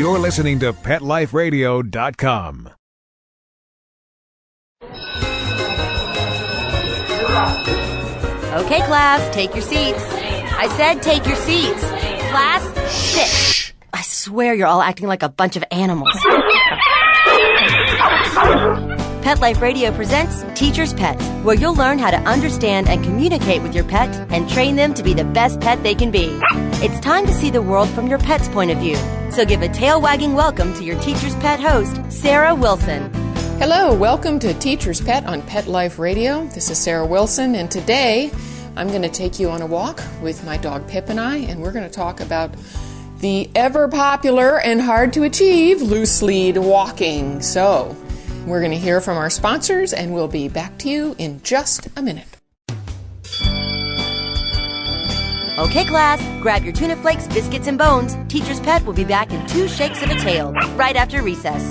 You're listening to PetLifeRadio.com. Okay, class, take your seats. I said take your seats. Class, sit. Shh. I swear you're all acting like a bunch of animals. Pet Life Radio presents Teacher's Pet, where you'll learn how to understand and communicate with your pet and train them to be the best pet they can be. It's time to see the world from your pet's point of view. So give a tail-wagging welcome to your Teacher's Pet host, Sarah Wilson. Hello, welcome to Teacher's Pet on Pet Life Radio. This is Sarah Wilson, and today I'm going to take you on a walk with my dog Pip and I, and we're going to talk about the ever-popular and hard-to-achieve loose lead walking. So, we're going to hear from our sponsors, and we'll be back to you in just a minute. Okay, class, grab your tuna flakes, biscuits, and bones. Teacher's Pet will be back in 2 shakes of a tail, right after recess.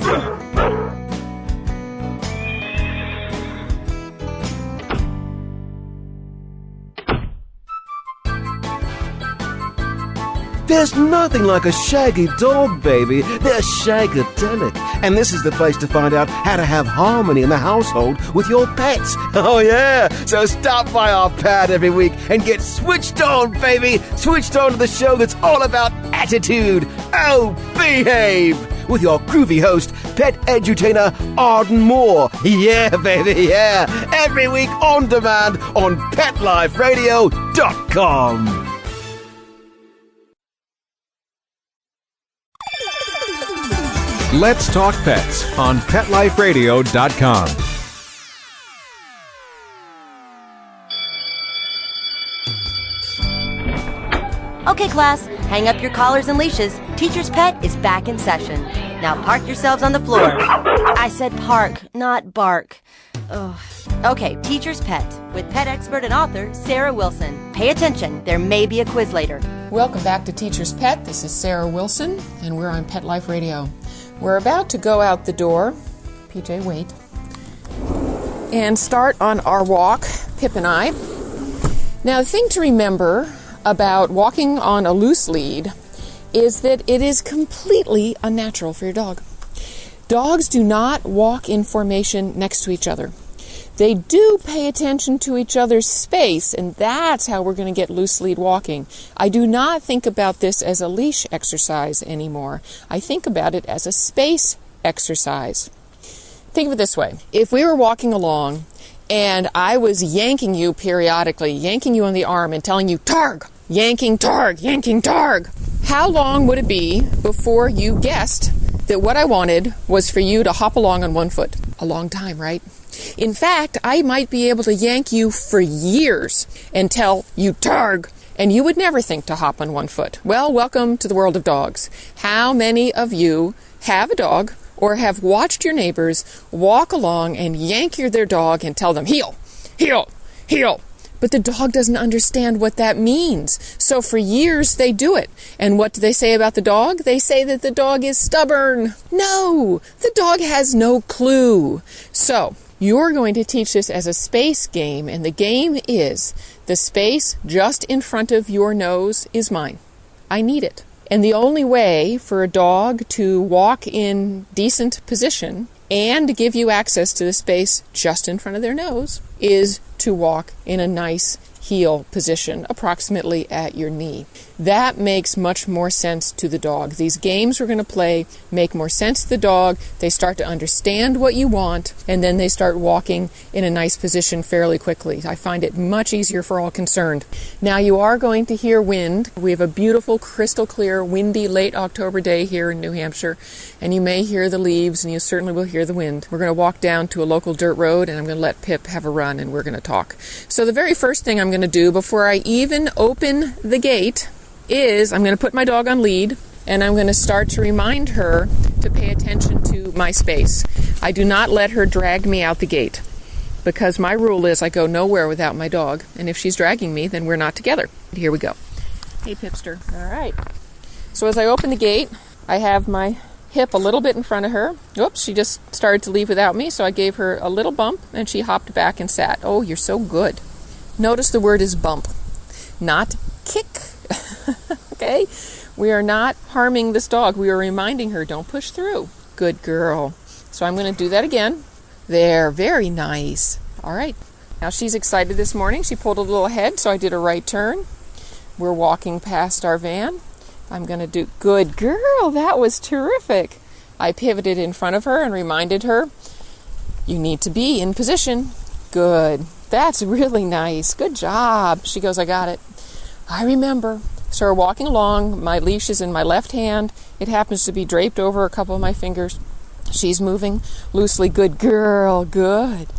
There's nothing like a shaggy dog, baby. They're shagadelic. And this is the place to find out how to have harmony in the household with your pets. Oh, yeah. So stop by our pad every week and get switched on, baby. Switched on to the show that's all about attitude. Oh, behave. With your groovy host, pet edutainer Arden Moore. Yeah, baby, yeah. Every week on demand on PetLifeRadio.com. Let's Talk Pets on PetLifeRadio.com. Okay, class, hang up your collars and leashes. Teacher's Pet is back in session. Now park yourselves on the floor. I said park, not bark. Ugh. Okay, Teacher's Pet with pet expert and author Sarah Wilson. Pay attention, there may be a quiz later. Welcome back to Teacher's Pet. This is Sarah Wilson, and we're on Pet Life Radio. We're about to go out the door, PJ, wait, and start on our walk, Pip and I. Now, the thing to remember about walking on a loose lead is that it is completely unnatural for your dog. Dogs do not walk in formation next to each other. They do pay attention to each other's space, and that's how we're going to get loose lead walking. I do not think about this as a leash exercise anymore. I think about it as a space exercise. Think of it this way. If we were walking along and I was yanking you periodically, yanking you on the arm and telling you, targ, yanking targ, how long would it be before you guessed that what I wanted was for you to hop along on one foot? A long time, right? In fact, I might be able to yank you for years and tell you targ, and you would never think to hop on one foot. Well, welcome to the world of dogs. How many of you have a dog or have watched your neighbors walk along and yank their dog and tell them, heel, heel, heel? But the dog doesn't understand what that means. So for years they do it. And what do they say about the dog? They say that the dog is stubborn. No, the dog has no clue. So you're going to teach this as a space game, and the game is the space just in front of your nose is mine. I need it. And the only way for a dog to walk in decent position and give you access to the space just in front of their nose is to walk in a nice heel position, approximately at your knee. That makes much more sense to the dog. These games we're going to play make more sense to the dog. They start to understand what you want, and then they start walking in a nice position fairly quickly. I find it much easier for all concerned. Now, you are going to hear wind. We have a beautiful, crystal clear, windy late October day here in New Hampshire, and you may hear the leaves, and you certainly will hear the wind. We're going to walk down to a local dirt road, and I'm going to let Pip have a run, and we're going to talk. So the very first thing I'm going to do before I even open the gate is I'm going to put my dog on lead, and I'm going to start to remind her to pay attention to my space. I do not let her drag me out the gate, because my rule is I go nowhere without my dog, and if she's dragging me, then we're not together. Here we go. Hey, Pipster. All right. So as I open the gate, I have my hip a little bit in front of her. Oops, she just started to leave without me, so I gave her a little bump, and she hopped back and sat. Oh, you're so good. Notice the word is bump, not kick. Okay? We are not harming this dog. We are reminding her, don't push through. Good girl. So I'm going to do that again. There, very nice. All right. Now she's excited this morning. She pulled a little ahead, so I did a right turn. We're walking past our van. I'm going to do, good girl, that was terrific. I pivoted in front of her and reminded her, you need to be in position. Good. That's really nice. Good job. She goes, I got it. I remember. So we're walking along. My leash is in my left hand. It happens to be draped over a couple of my fingers. She's moving loosely. Good girl. Good.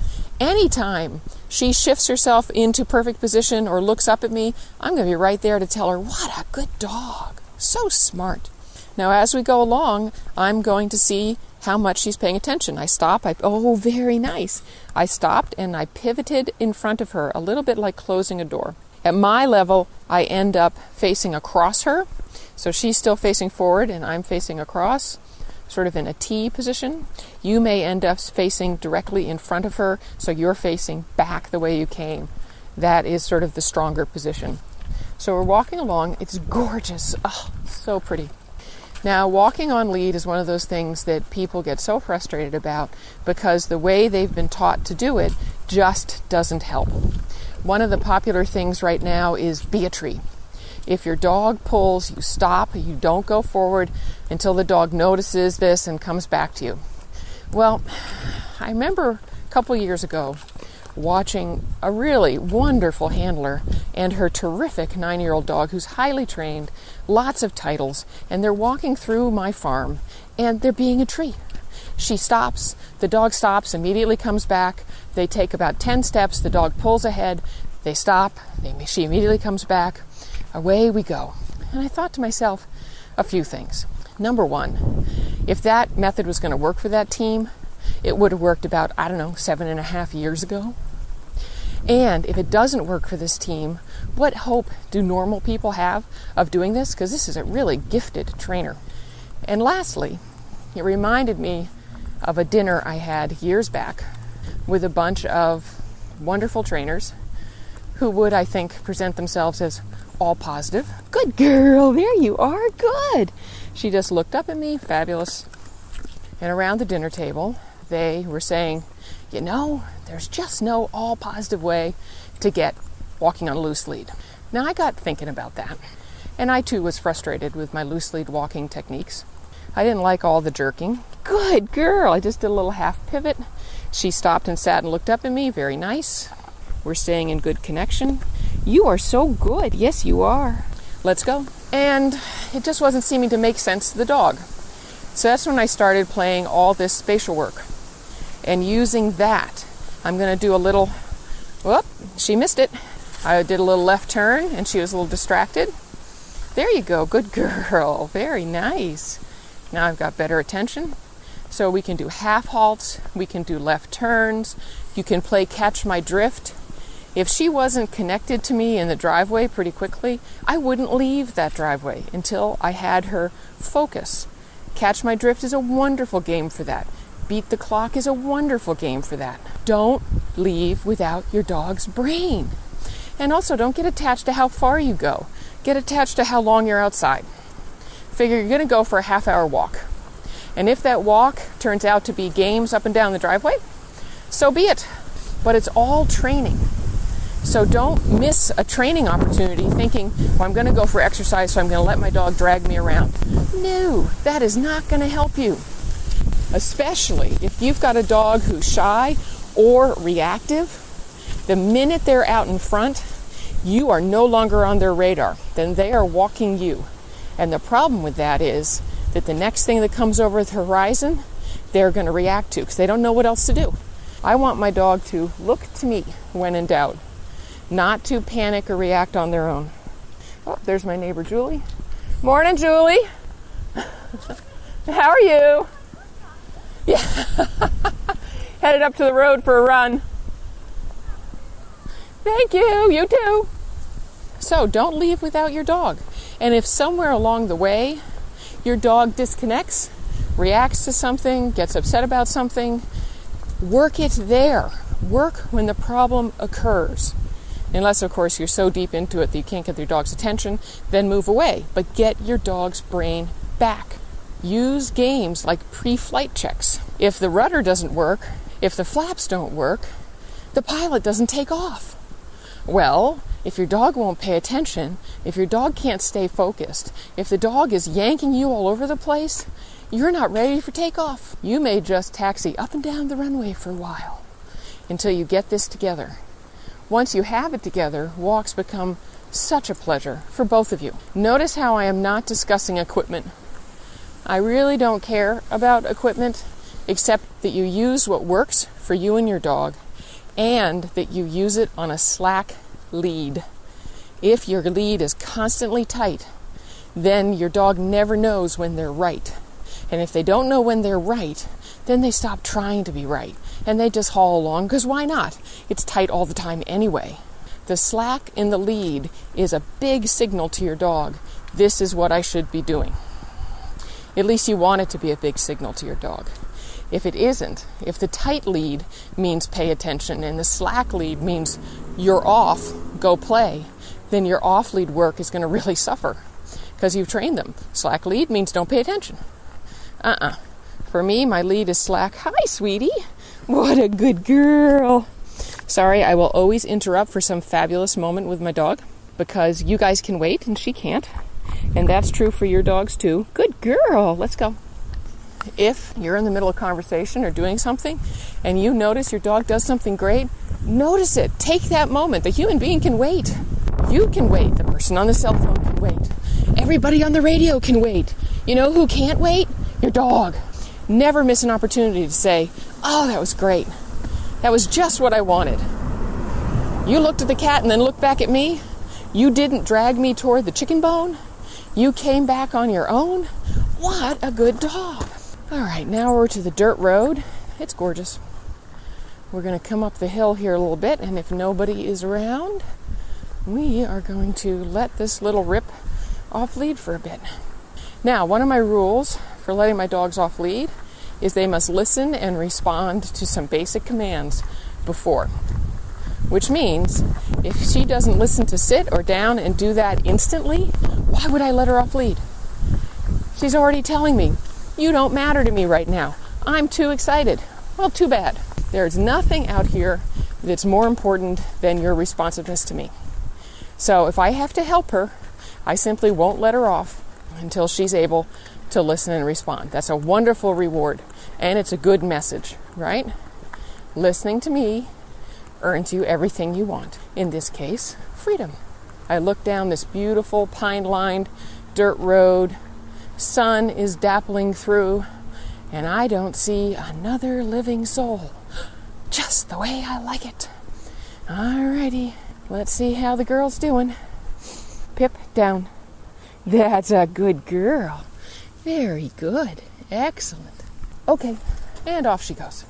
Anytime she shifts herself into perfect position or looks up at me, I'm going to be right there to tell her, what a good dog. So smart. Now, as we go along, I'm going to see how much she's paying attention. I stop. Oh, very nice. I stopped and I pivoted in front of her, a little bit like closing a door. At my level, I end up facing across her. So she's still facing forward and I'm facing across, sort of in a T position. You may end up facing directly in front of her, so you're facing back the way you came. That is sort of the stronger position. So we're walking along. It's gorgeous. Oh, so pretty. Now, walking on lead is one of those things that people get so frustrated about because the way they've been taught to do it just doesn't help. One of the popular things right now is be a tree. If your dog pulls, you stop, you don't go forward until the dog notices this and comes back to you. Well, I remember a couple years ago watching a really wonderful handler and her terrific 9-year-old dog who's highly trained, lots of titles, and they're walking through my farm and they're being a tree. She stops, the dog stops, immediately comes back. They take about 10 steps, the dog pulls ahead, they stop, she immediately comes back. Away we go. And I thought to myself a few things. Number one, if that method was going to work for that team, it would have worked about, 7.5 years ago. And if it doesn't work for this team, what hope do normal people have of doing this? Because this is a really gifted trainer. And lastly, it reminded me of a dinner I had years back with a bunch of wonderful trainers who would, I think, present themselves as all positive. Good girl, there you are, good. She just looked up at me, fabulous. And around the dinner table, they were saying, there's just no all positive way to get walking on a loose lead. Now I got thinking about that. And I too was frustrated with my loose lead walking techniques. I didn't like all the jerking. Good girl, I just did a little half pivot. She stopped and sat and looked up at me, very nice. We're staying in good connection. You are so good. Yes, you are. Let's go. And it just wasn't seeming to make sense to the dog. So that's when I started playing all this spatial work. And using that, I'm going to do a little, whoop, she missed it. I did a little left turn and she was a little distracted. There you go. Good girl. Very nice. Now I've got better attention. So we can do half halts. We can do left turns. You can play catch my drift. If she wasn't connected to me in the driveway pretty quickly, I wouldn't leave that driveway until I had her focus. Catch my drift is a wonderful game for that. Beat the clock is a wonderful game for that. Don't leave without your dog's brain. And also don't get attached to how far you go. Get attached to how long you're outside. Figure you're going to go for a half-hour walk. And if that walk turns out to be games up and down the driveway, so be it. But it's all training. So don't miss a training opportunity thinking, I'm going to go for exercise, so I'm going to let my dog drag me around. No, that is not going to help you. Especially if you've got a dog who's shy or reactive. The minute they're out in front, you are no longer on their radar. Then they are walking you. And the problem with that is that the next thing that comes over the horizon, they're going to react to because they don't know what else to do. I want my dog to look to me when in doubt, not to panic or react on their own. Oh, there's my neighbor, Julie. Morning, Julie. How are you? Yeah. Headed up to the road for a run. Thank you. You too. So don't leave without your dog. And if somewhere along the way your dog disconnects, reacts to something, gets upset about something, work it there. Work when the problem occurs. Unless, of course, you're so deep into it that you can't get your dog's attention, then move away. But get your dog's brain back. Use games like pre-flight checks. If the rudder doesn't work, if the flaps don't work, the pilot doesn't take off. Well, if your dog won't pay attention, if your dog can't stay focused, if the dog is yanking you all over the place, you're not ready for takeoff. You may just taxi up and down the runway for a while until you get this together. Once you have it together, walks become such a pleasure for both of you. Notice how I am not discussing equipment. I really don't care about equipment, except that you use what works for you and your dog, and that you use it on a slack lead. If your lead is constantly tight, then your dog never knows when they're right. And if they don't know when they're right, then they stop trying to be right, and they just haul along, because why not? It's tight all the time anyway. The slack in the lead is a big signal to your dog. This is what I should be doing. At least you want it to be a big signal to your dog. If it isn't, if the tight lead means pay attention and the slack lead means you're off, go play, then your off-lead work is going to really suffer because you've trained them. Slack lead means don't pay attention. For me, my lead is slack. Hi, sweetie. What a good girl. Sorry, I will always interrupt for some fabulous moment with my dog because you guys can wait and she can't. And that's true for your dogs too. Good girl. Let's go. If you're in the middle of conversation or doing something and you notice your dog does something great, notice it. Take that moment. The human being can wait. You can wait. The person on the cell phone can wait. Everybody on the radio can wait. You know who can't wait? Your dog. Never miss an opportunity to say, oh, that was great. That was just what I wanted. You looked at the cat and then looked back at me. You didn't drag me toward the chicken bone. You came back on your own. What a good dog. All right, now we're to the dirt road. It's gorgeous. We're going to come up the hill here a little bit, and if nobody is around, we are going to let this little rip off lead for a bit. Now, one of my rules for letting my dogs off lead is they must listen and respond to some basic commands before. Which means, if she doesn't listen to sit or down and do that instantly, why would I let her off lead? She's already telling me, you don't matter to me right now. I'm too excited. Well, too bad. There's nothing out here that's more important than your responsiveness to me. So if I have to help her, I simply won't let her off until she's able to listen and respond. That's a wonderful reward, and it's a good message, right? Listening to me earns you everything you want. In this case, freedom. I look down this beautiful pine-lined dirt road. Sun is dappling through, and I don't see another living soul. Just the way I like it. Alrighty, let's see how the girl's doing. Pip, down. That's a good girl. Very good. Excellent. Okay, and off she goes.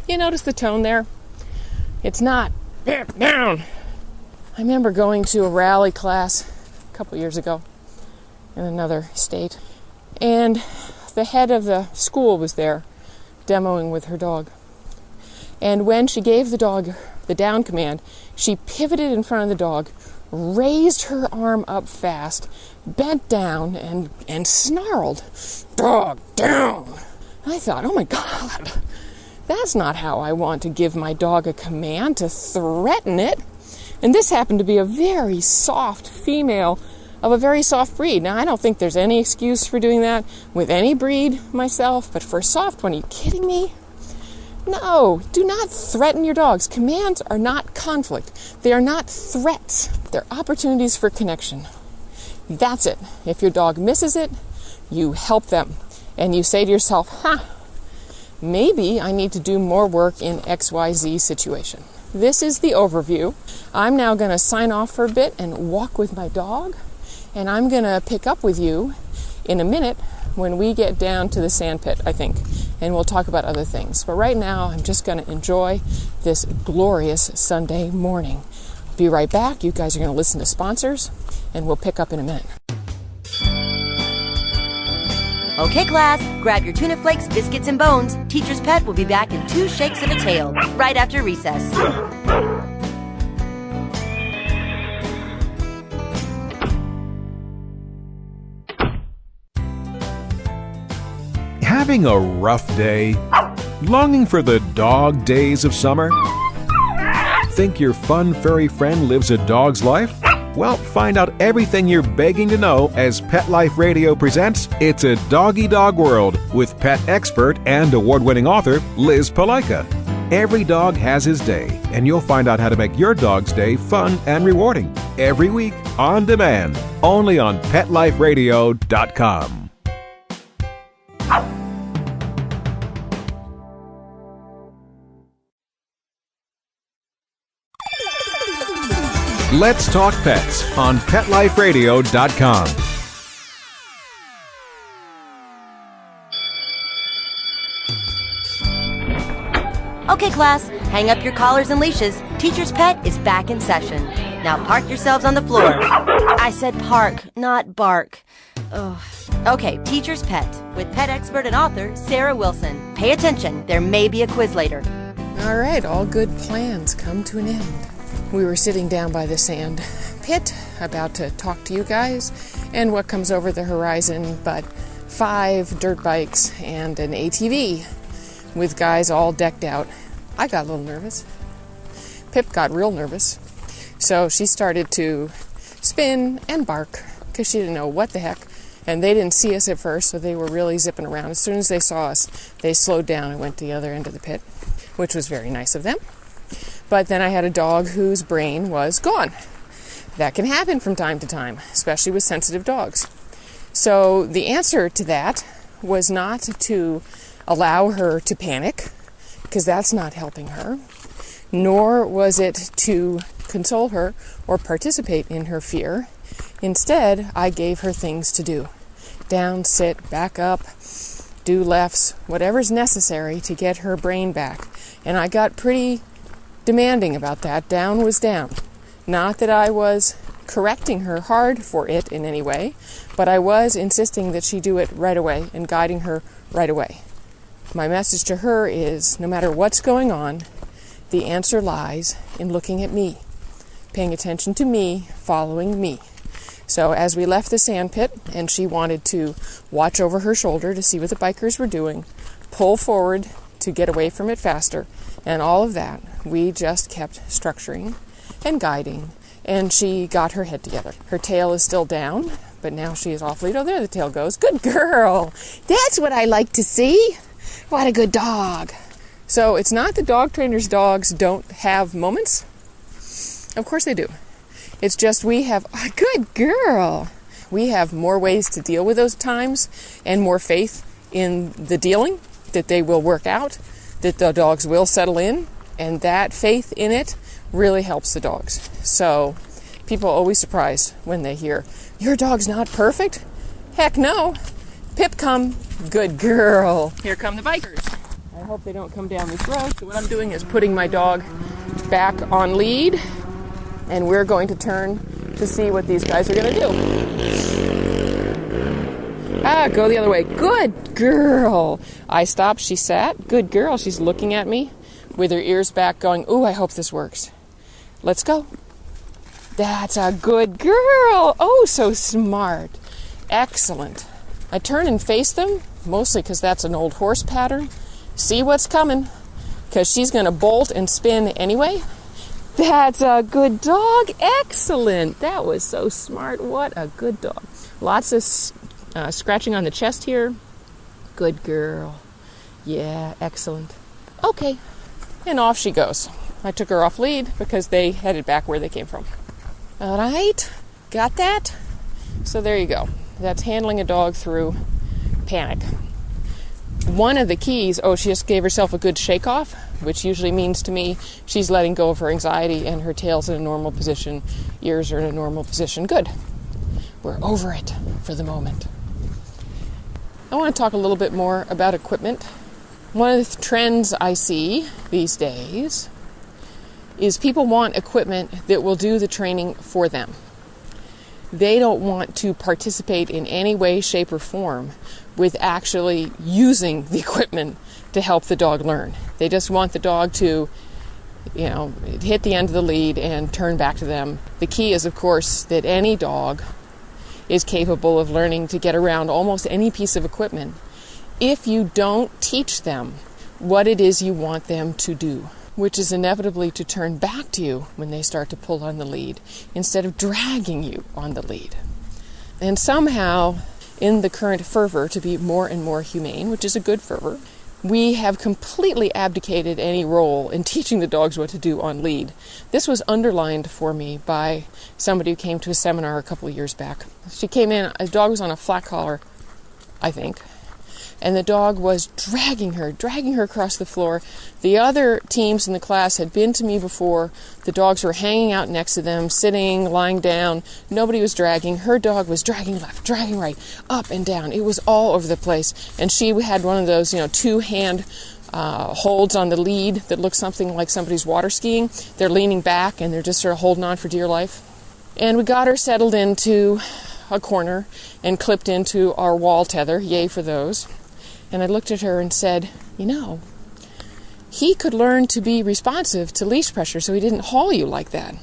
You notice the tone there? It's not, Pip, down. I remember going to a rally class a couple years ago in another state, and the head of the school was there demoing with her dog. And when she gave the dog the down command, she pivoted in front of the dog, raised her arm up fast, bent down, and snarled, "Dog, down!" I thought, oh my God, that's not how I want to give my dog a command, to threaten it. And this happened to be a very soft female of a very soft breed. Now, I don't think there's any excuse for doing that with any breed myself, but for a soft one, are you kidding me? No, do not threaten your dogs. Commands are not conflict. They are not threats. They're opportunities for connection. That's it. If your dog misses it, you help them. And you say to yourself, maybe I need to do more work in XYZ situation. This is the overview. I'm now going to sign off for a bit and walk with my dog. And I'm going to pick up with you in a minute when we get down to the sand pit, I think. And we'll talk about other things. But right now, I'm just going to enjoy this glorious Sunday morning. Be right back. You guys are going to listen to sponsors, and we'll pick up in a minute. Okay, class, grab your tuna flakes, biscuits, and bones. Teacher's Pet will be back in 2 shakes of a tail, right after recess. Having a rough day? Longing for the dog days of summer? Think your fun furry friend lives a dog's life? Well, find out everything you're begging to know as Pet Life Radio presents It's a Doggy Dog World with pet expert and award-winning author Liz Palaika. Every dog has his day, and you'll find out how to make your dog's day fun and rewarding. Every week, on demand, only on PetLifeRadio.com. Let's Talk Pets on PetLifeRadio.com. Okay, class, hang up your collars and leashes. Teacher's Pet is back in session. Now park yourselves on the floor. I said park, not bark. Ugh. Okay, Teacher's Pet with pet expert and author Sarah Wilson. Pay attention, there may be a quiz later. All right, all good plans come to an end. We were sitting down by the sand pit, about to talk to you guys, and what comes over the horizon but 5 dirt bikes and an ATV with guys all decked out. I got a little nervous. Pip got real nervous. So she started to spin and bark because she didn't know what the heck. And they didn't see us at first, so they were really zipping around. As soon as they saw us, they slowed down and went to the other end of the pit, which was very nice of them. But then I had a dog whose brain was gone. That can happen from time to time, especially with sensitive dogs. So the answer to that was not to allow her to panic, because that's not helping her, nor was it to console her or participate in her fear. Instead, I gave her things to do. Down, sit, back up, do lefts, whatever's necessary to get her brain back. And I got pretty demanding about that. Down was down. Not that I was correcting her hard for it in any way, but I was insisting that she do it right away and guiding her right away. My message to her is, no matter what's going on, the answer lies in looking at me, paying attention to me, following me. So as we left the sand pit and she wanted to watch over her shoulder to see what the bikers were doing, pull forward to get away from it faster, and all of that, we just kept structuring and guiding, and she got her head together. Her tail is still down, but now she is off lead. Oh, there the tail goes. Good girl. That's what I like to see. What a good dog. So it's not that dog trainers' dogs don't have moments. Of course they do. It's just we have a good girl. We have more ways to deal with those times and more faith in the dealing, that they will work out, that the dogs will settle in, and that faith in it really helps the dogs. So people are always surprised when they hear, your dog's not perfect? Heck no. Pip come. Good girl. Here come the bikers. I hope they don't come down this road. So what I'm doing is putting my dog back on lead, and we're going to turn to see what these guys are going to do. Go the other way. Good girl. I stopped. She sat. Good girl. She's looking at me with her ears back going, ooh, I hope this works. Let's go. That's a good girl. Oh, so smart. Excellent. I turn and face them, mostly because that's an old horse pattern. See what's coming, because she's going to bolt and spin anyway. That's a good dog. Excellent. That was so smart. What a good dog. Lots of scratching on the chest here. Good girl. Yeah, excellent. Okay. And off she goes. I took her off lead because they headed back where they came from. All right. Got that? So there you go. That's handling a dog through panic. One of the keys, she just gave herself a good shake off, which usually means to me she's letting go of her anxiety and her tail's in a normal position, ears are in a normal position. Good. We're over it for the moment. I want to talk a little bit more about equipment. One of the trends I see these days is people want equipment that will do the training for them. They don't want to participate in any way, shape, or form with actually using the equipment to help the dog learn. They just want the dog to, hit the end of the lead and turn back to them. The key is, of course, that any dog is capable of learning to get around almost any piece of equipment if you don't teach them what it is you want them to do, which is inevitably to turn back to you when they start to pull on the lead instead of dragging you on the lead. And somehow, in the current fervor to be more and more humane, which is a good fervor, we have completely abdicated any role in teaching the dogs what to do on lead. This was underlined for me by somebody who came to a seminar a couple of years back. She came in, a dog was on a flat collar, I think, and the dog was dragging her across the floor. The other teams in the class had been to me before. The dogs were hanging out next to them, sitting, lying down. Nobody was dragging. Her dog was dragging left, dragging right, up and down. It was all over the place. And she had one of those, two-hand holds on the lead that looks something like somebody's water skiing. They're leaning back and they're just sort of holding on for dear life. And we got her settled into a corner and clipped into our wall tether. Yay for those. And I looked at her and said, he could learn to be responsive to leash pressure so he didn't haul you like that.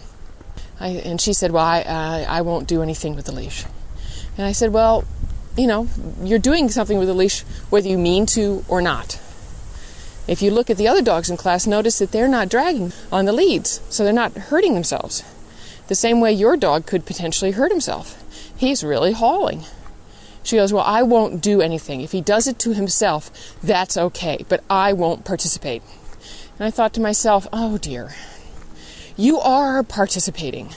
And she said, well, I won't do anything with the leash. And I said, well, you're doing something with the leash whether you mean to or not. If you look at the other dogs in class, notice that they're not dragging on the leads, so they're not hurting themselves. The same way your dog could potentially hurt himself. He's really hauling. She goes, well, I won't do anything. If he does it to himself, that's okay, but I won't participate. And I thought to myself, oh dear, you are participating,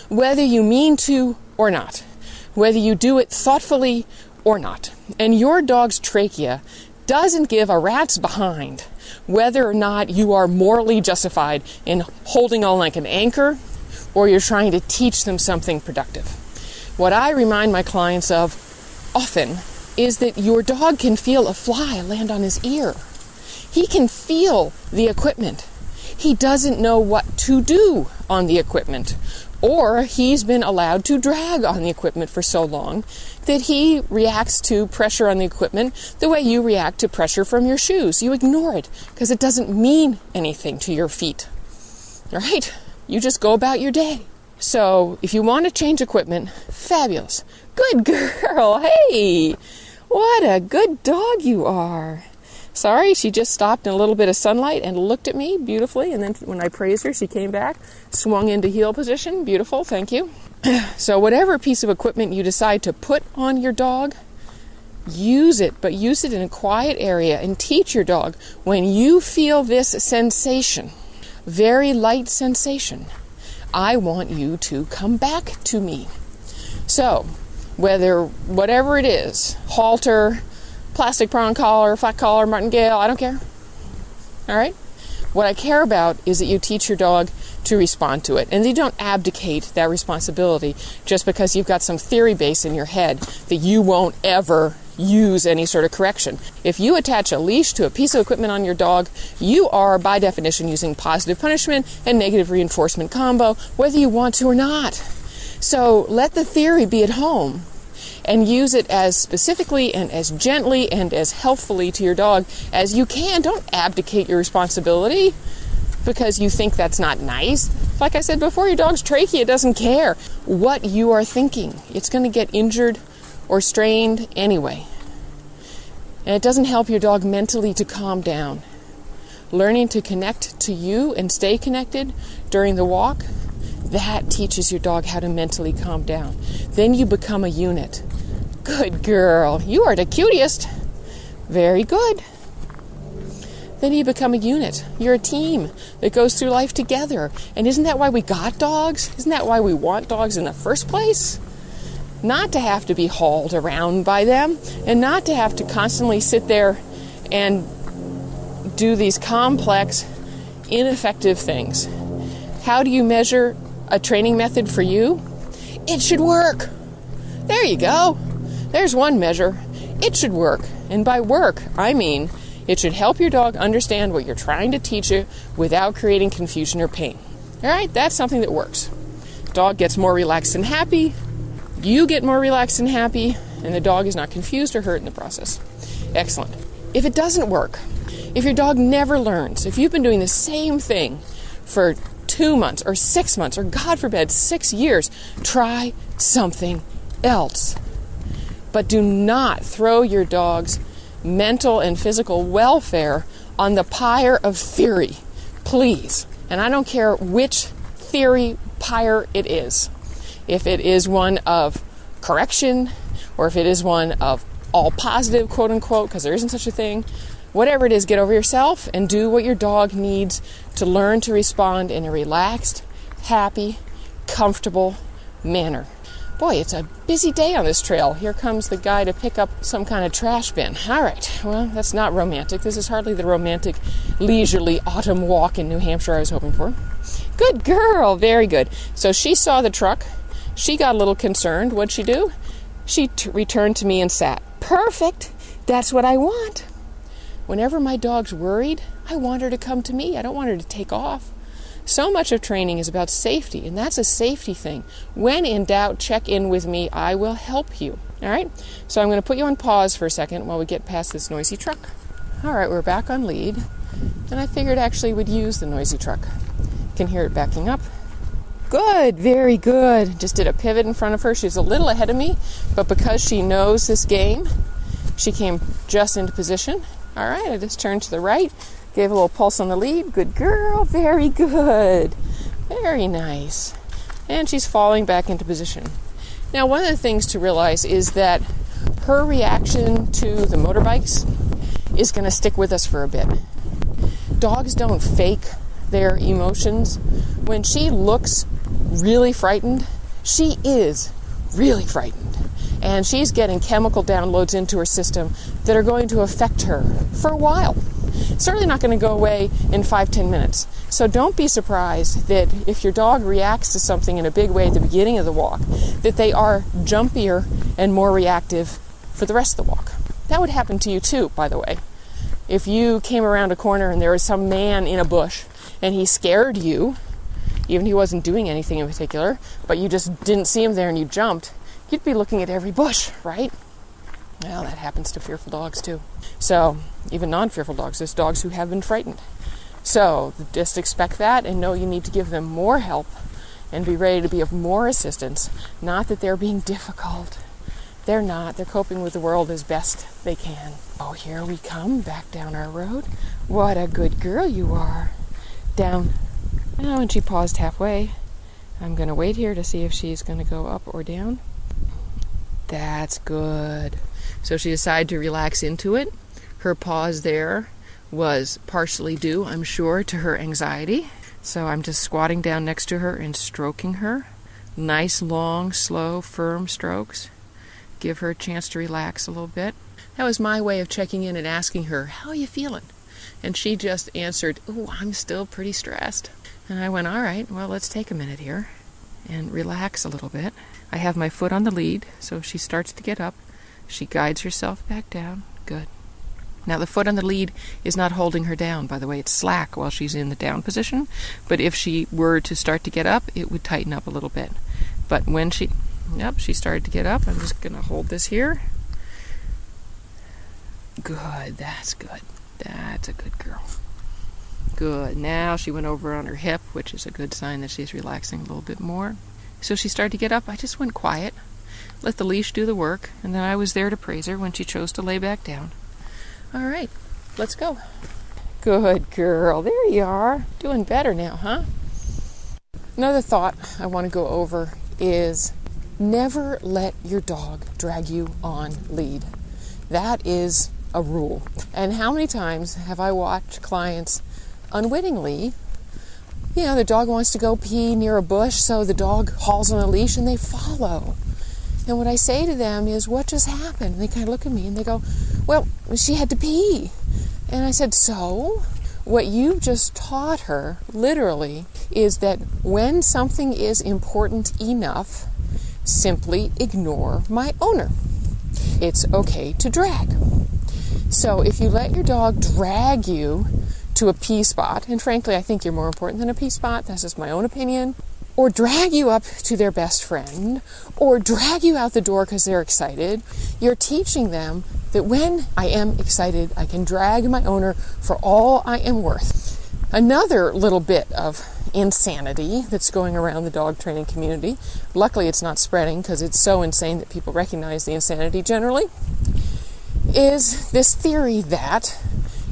whether you mean to or not, whether you do it thoughtfully or not. And your dog's trachea doesn't give a rat's behind whether or not you are morally justified in holding on like an anchor or you're trying to teach them something productive. What I remind my clients of often is that your dog can feel a fly land on his ear. He can feel the equipment. He doesn't know what to do on the equipment, or he's been allowed to drag on the equipment for so long that he reacts to pressure on the equipment the way you react to pressure from your shoes. You ignore it because it doesn't mean anything to your feet. Right? You just go about your day. So if you want to change equipment, fabulous. Good girl. Hey, what a good dog you are. Sorry, she just stopped in a little bit of sunlight and looked at me beautifully. And then when I praised her, she came back, swung into heel position. Beautiful. Thank you. So whatever piece of equipment you decide to put on your dog, use it, but use it in a quiet area and teach your dog when you feel this sensation, very light sensation, I want you to come back to me. So, whatever it is, halter, plastic prong collar, flat collar, martingale, I don't care. All right? What I care about is that you teach your dog to respond to it. And you don't abdicate that responsibility just because you've got some theory base in your head that you won't ever use any sort of correction. If you attach a leash to a piece of equipment on your dog, you are by definition using positive punishment and negative reinforcement combo, whether you want to or not. So let the theory be at home and use it as specifically and as gently and as helpfully to your dog as you can. Don't abdicate your responsibility because you think that's not nice. Like I said before, your dog's trachea doesn't care what you are thinking. It's going to get injured or strained anyway. And it doesn't help your dog mentally to calm down. Learning to connect to you and stay connected during the walk, that teaches your dog how to mentally calm down. Then you become a unit. Good girl. You are the cutest. Very good. Then you become a unit. You're a team that goes through life together. And isn't that why we got dogs? Isn't that why we want dogs in the first place? Not to have to be hauled around by them and not to have to constantly sit there and do these complex, ineffective things. How do you measure a training method for you? It should work. There you go. There's one measure. It should work. And by work, I mean it should help your dog understand what you're trying to teach it without creating confusion or pain. All right? That's something that works. Dog gets more relaxed and happy. You get more relaxed and happy, and the dog is not confused or hurt in the process. Excellent. If it doesn't work, if your dog never learns, if you've been doing the same thing for 2 months or 6 months or, God forbid, 6 years, try something else. But do not throw your dog's mental and physical welfare on the pyre of theory, please. And I don't care which theory pyre it is. If it is one of correction, or if it is one of all positive, quote unquote, because there isn't such a thing. Whatever it is, get over yourself and do what your dog needs to learn to respond in a relaxed, happy, comfortable manner. Boy, it's a busy day on this trail. Here comes the guy to pick up some kind of trash bin. All right, well, that's not romantic. This is hardly the romantic, leisurely autumn walk in New Hampshire I was hoping for. Good girl, very good. So she saw the truck. She got a little concerned. What'd she do? She returned to me and sat. Perfect. That's what I want. Whenever my dog's worried, I want her to come to me. I don't want her to take off. So much of training is about safety, and that's a safety thing. When in doubt, check in with me. I will help you. All right? So I'm going to put you on pause for a second while we get past this noisy truck. All right, we're back on lead, and I figured actually we'd use the noisy truck. Can hear it backing up. Good, very good. Just did a pivot in front of her. She's a little ahead of me, but because she knows this game, she came just into position. All right, I just turned to the right, gave a little pulse on the lead. Good girl, very good. Very nice. And she's falling back into position. Now, one of the things to realize is that her reaction to the motorbikes is going to stick with us for a bit. Dogs don't fake their emotions. When she looks really frightened, she is really frightened. And she's getting chemical downloads into her system that are going to affect her for a while. Certainly not going to go away in 5-10 minutes. So don't be surprised that if your dog reacts to something in a big way at the beginning of the walk, that they are jumpier and more reactive for the rest of the walk. That would happen to you too, by the way. If you came around a corner and there was some man in a bush and he scared you, even if he wasn't doing anything in particular, but you just didn't see him there and you jumped, you'd be looking at every bush, right? Well, that happens to fearful dogs too. So, even non-fearful dogs, there's dogs who have been frightened. So, just expect that and know you need to give them more help and be ready to be of more assistance. Not that they're being difficult. They're not. They're coping with the world as best they can. Oh, here we come, back down our road. What a good girl you are. Down. Oh, and she paused halfway. I'm going to wait here to see if she's going to go up or down. That's good. So she decided to relax into it. Her pause there was partially due, I'm sure, to her anxiety. So I'm just squatting down next to her and stroking her. Nice, long, slow, firm strokes. Give her a chance to relax a little bit. That was my way of checking in and asking her, how are you feeling? And she just answered, oh, I'm still pretty stressed. And I went, all right, well, let's take a minute here and relax a little bit. I have my foot on the lead, so if she starts to get up, she guides herself back down. Good. Now, the foot on the lead is not holding her down, by the way. It's slack while she's in the down position. But if she were to start to get up, it would tighten up a little bit. But when she started to get up. I'm just going to hold this here. Good. That's good. That's a good girl. Good. Now she went over on her hip, which is a good sign that she's relaxing a little bit more. So she started to get up. I just went quiet, let the leash do the work, and then I was there to praise her when she chose to lay back down. All right, let's go. Good girl. There you are. Doing better now, huh? Another thought I want to go over is never let your dog drag you on lead. That is a rule. And how many times have I watched clients unwittingly, the dog wants to go pee near a bush, so the dog hauls on a leash and they follow. And what I say to them is, what just happened? And they kind of look at me and they go, well, she had to pee. And I said, so? What you just taught her, literally, is that when something is important enough, simply ignore my owner. It's okay to drag. So if you let your dog drag you to a pee spot, and frankly, I think you're more important than a pee spot, that's just my own opinion, or drag you up to their best friend, or drag you out the door because they're excited, you're teaching them that when I am excited, I can drag my owner for all I am worth. Another little bit of insanity that's going around the dog training community, luckily it's not spreading because it's so insane that people recognize the insanity generally, is this theory that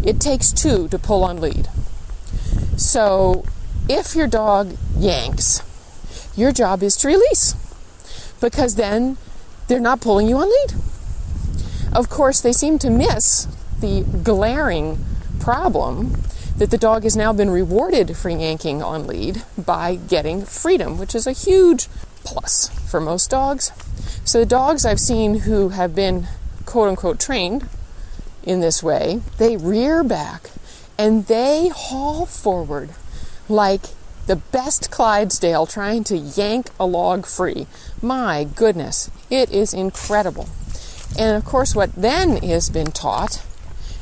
it takes two to pull on lead. So if your dog yanks, your job is to release, because then they're not pulling you on lead. Of course, they seem to miss the glaring problem that the dog has now been rewarded for yanking on lead by getting freedom, which is a huge plus for most dogs. So the dogs I've seen who have been quote-unquote trained in this way, they rear back and they haul forward like the best Clydesdale trying to yank a log free. My goodness, it is incredible. And of course, what then has been taught,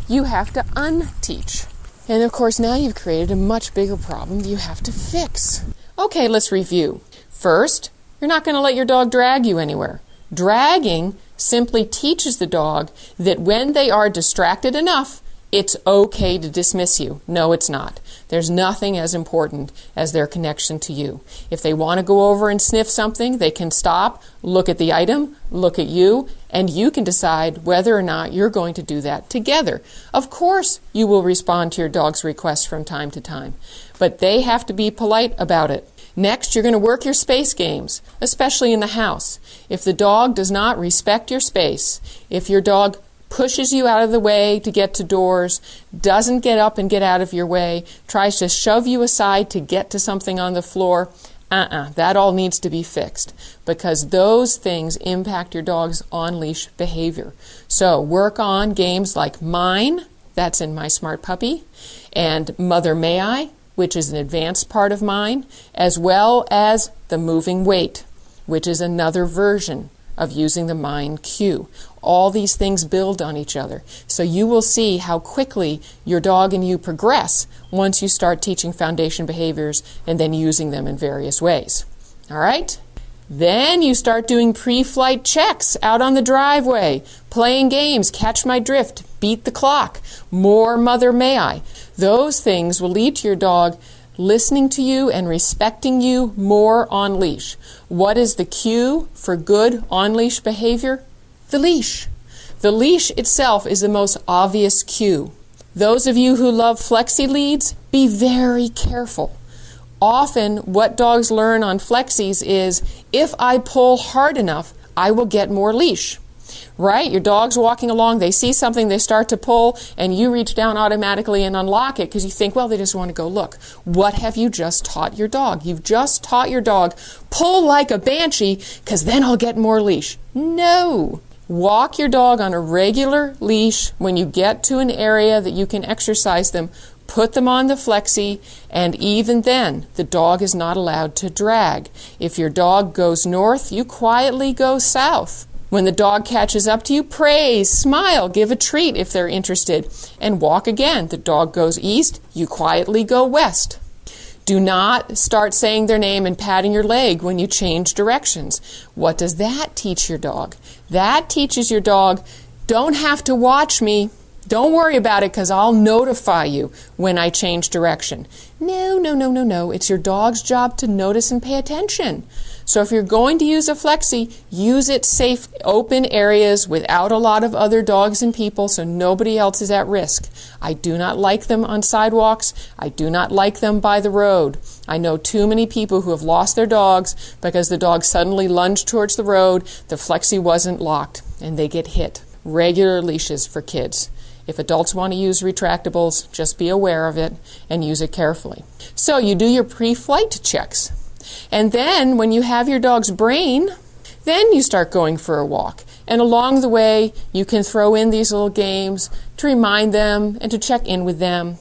you have to unteach. And of course, now you've created a much bigger problem that you have to fix. Okay, let's review. First, you're not going to let your dog drag you anywhere. Dragging simply teaches the dog that when they are distracted enough, it's okay to dismiss you. No, it's not. There's nothing as important as their connection to you. If they want to go over and sniff something, they can stop, look at the item, look at you, and you can decide whether or not you're going to do that together. Of course, you will respond to your dog's requests from time to time, but they have to be polite about it. Next, you're going to work your space games, especially in the house. If the dog does not respect your space, if your dog pushes you out of the way to get to doors, doesn't get up and get out of your way, tries to shove you aside to get to something on the floor, that all needs to be fixed, because those things impact your dog's on-leash behavior. So work on games like Mine, that's in My Smart Puppy, and Mother May I, which is an advanced part of Mine, as well as the moving weight, which is another version of using the Mine cue. All these things build on each other. So you will see how quickly your dog and you progress once you start teaching foundation behaviors and then using them in various ways. All right? Then you start doing pre-flight checks out on the driveway, playing games, catch my drift, beat the clock, more Mother May I. Those things will lead to your dog listening to you and respecting you more on leash. What is the cue for good on-leash behavior? The leash. The leash itself is the most obvious cue. Those of you who love flexi leads, be very careful. Often what dogs learn on flexies is, if I pull hard enough, I will get more leash. Right? Your dog's walking along, they see something, they start to pull, and you reach down automatically and unlock it because you think, well, they just want to go look. What have you just taught your dog? You've just taught your dog, pull like a banshee because then I'll get more leash. No. Walk your dog on a regular leash. When you get to an area that you can exercise them, put them on the flexi, and even then, the dog is not allowed to drag. If your dog goes north, you quietly go south. When the dog catches up to you, praise, smile, give a treat if they're interested, and walk again. The dog goes east, you quietly go west. Do not start saying their name and patting your leg when you change directions. What does that teach your dog? That teaches your dog, don't have to watch me. Don't worry about it because I'll notify you when I change direction. No. It's your dog's job to notice and pay attention. So if you're going to use a flexi, use it safe, open areas without a lot of other dogs and people so nobody else is at risk. I do not like them on sidewalks. I do not like them by the road. I know too many people who have lost their dogs because the dog suddenly lunged towards the road, the flexi wasn't locked, and they get hit. Regular leashes for kids. If adults want to use retractables, just be aware of it and use it carefully. So you do your pre-flight checks. And then when you have your dog's brain, then you start going for a walk. And along the way, you can throw in these little games to remind them and to check in with them.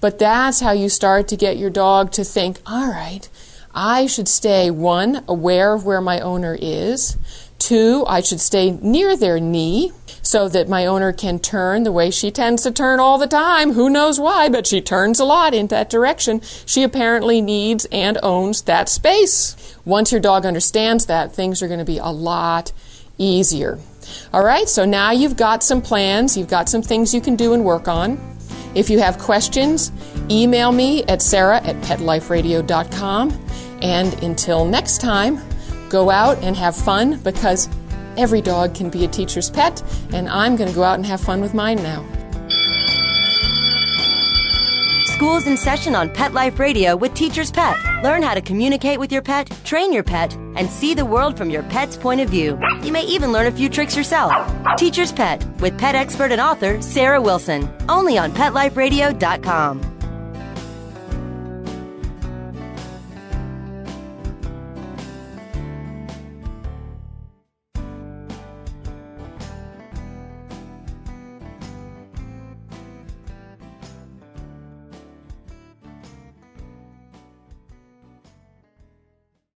But that's how you start to get your dog to think, all right, I should stay, 1, aware of where my owner is. 2, I should stay near their knee so that my owner can turn the way she tends to turn all the time. Who knows why, but she turns a lot in that direction. She apparently needs and owns that space. Once your dog understands that, things are going to be a lot easier. All right, so now you've got some plans. You've got some things you can do and work on. If you have questions, email me at sarah@petliferadio.com. And until next time, go out and have fun because Every dog can be a teacher's pet, and I'm going to go out and have fun with mine now. School's in session on Pet Life Radio with Teacher's Pet. Learn how to communicate with your pet, train your pet, and see the world from your pet's point of view. You may even learn a few tricks yourself. Teacher's Pet with pet expert and author Sarah Wilson. Only on PetLifeRadio.com.